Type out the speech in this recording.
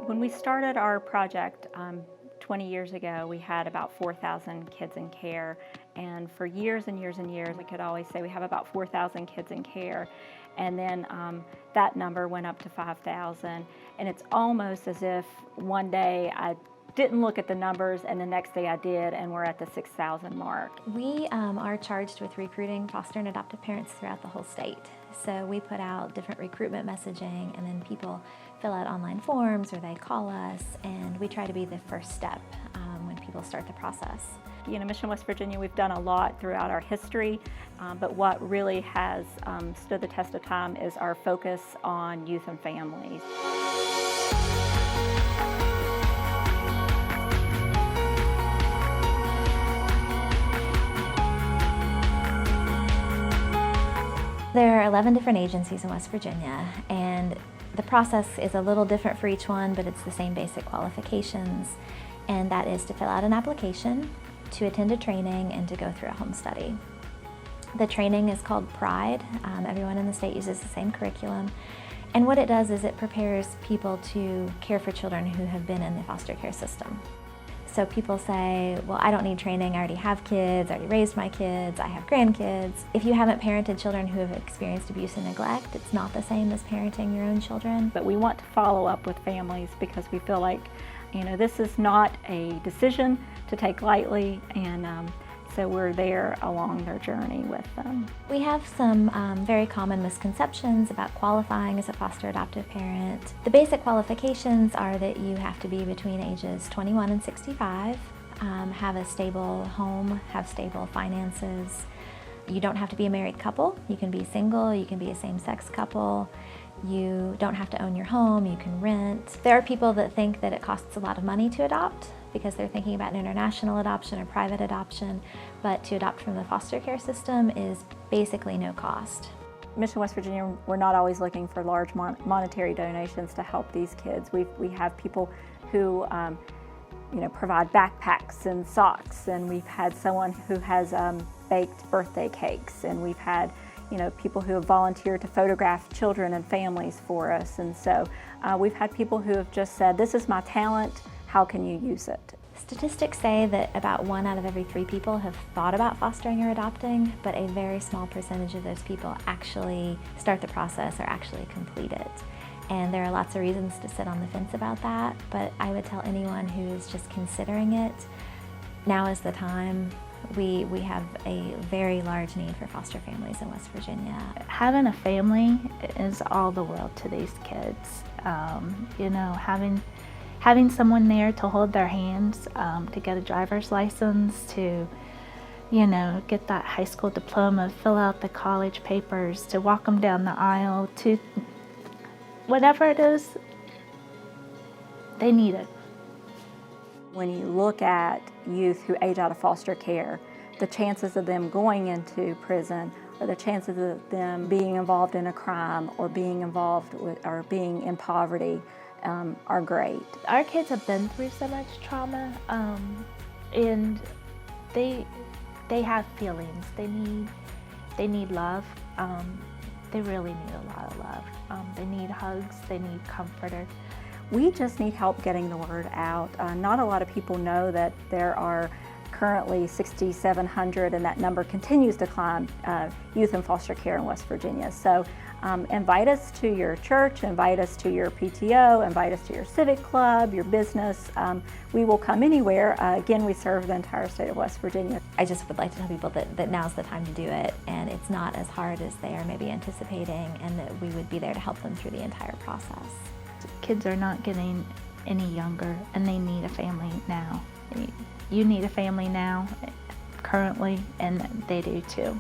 When we started our project 20 years ago, we had about 4,000 kids in care. And for years and years and years, we could always say we have about 4,000 kids in care. And then that number went up to 5,000. And it's almost as if one day I didn't look at the numbers and the next day I did, and we're at the 6,000 mark. We are charged with recruiting foster and adoptive parents throughout the whole state. So we put out different recruitment messaging, and then people fill out online forms or they call us, and we try to be the first step when people start the process. You know, Mission West Virginia, we've done a lot throughout our history, but what really has stood the test of time is our focus on youth and families. There are 11 different agencies in West Virginia, and the process is a little different for each one, but it's the same basic qualifications, and that is to fill out an application, to attend a training, and to go through a home study. The training is called PRIDE. Everyone in the state uses the same curriculum, and what it does is it prepares people to care for children who have been in the foster care system. So people say, well, I don't need training, I already have kids, I already raised my kids, I have grandkids. If you haven't parented children who have experienced abuse and neglect, it's not the same as parenting your own children. But we want to follow up with families because we feel like, you know, this is not a decision to take lightly, and so we're there along their journey with them. We have some very common misconceptions about qualifying as a foster adoptive parent. The basic qualifications are that you have to be between ages 21 and 65, have a stable home, have stable finances. You don't have to be a married couple. You can be single, you can be a same-sex couple. You don't have to own your home, you can rent. There are people that think that it costs a lot of money to adopt because they're thinking about an international adoption or private adoption, but to adopt from the foster care system is basically no cost. Mission West Virginia, we're not always looking for large monetary donations to help these kids. We have people who you know, provide backpacks and socks, and we've had someone who has baked birthday cakes, and we've had, you know, people who have volunteered to photograph children and families for us. And so we've had people who have just said, this is my talent, how can you use it? Statistics say that about 1 out of every 3 people have thought about fostering or adopting, but a very small percentage of those people actually start the process or actually complete it. And there are lots of reasons to sit on the fence about that, but I would tell anyone who is just considering it, now is the time. We have a very large need for foster families in West Virginia. Having a family is all the world to these kids. You know, having someone there to hold their hands, to get a driver's license, to, you know, get that high school diploma, fill out the college papers, to walk them down the aisle, to whatever it is, they need it. When you look at youth who age out of foster care, the chances of them going into prison or the chances of them being involved in a crime or being involved with or being in poverty are great. Our kids have been through so much trauma, and they have feelings. They need love. They really need a lot of love. They need hugs. They need comforter. We just need help getting the word out. Not a lot of people know that there are currently 6,700, and that number continues to climb, youth in foster care in West Virginia. So invite us to your church, invite us to your PTO, invite us to your civic club, your business. We will come anywhere. Again, we serve the entire state of West Virginia. I just would like to tell people that now's the time to do it, and it's not as hard as they are maybe anticipating, and that we would be there to help them through the entire process. Kids are not getting any younger, and they need a family now. You need a family now, currently, and they do too.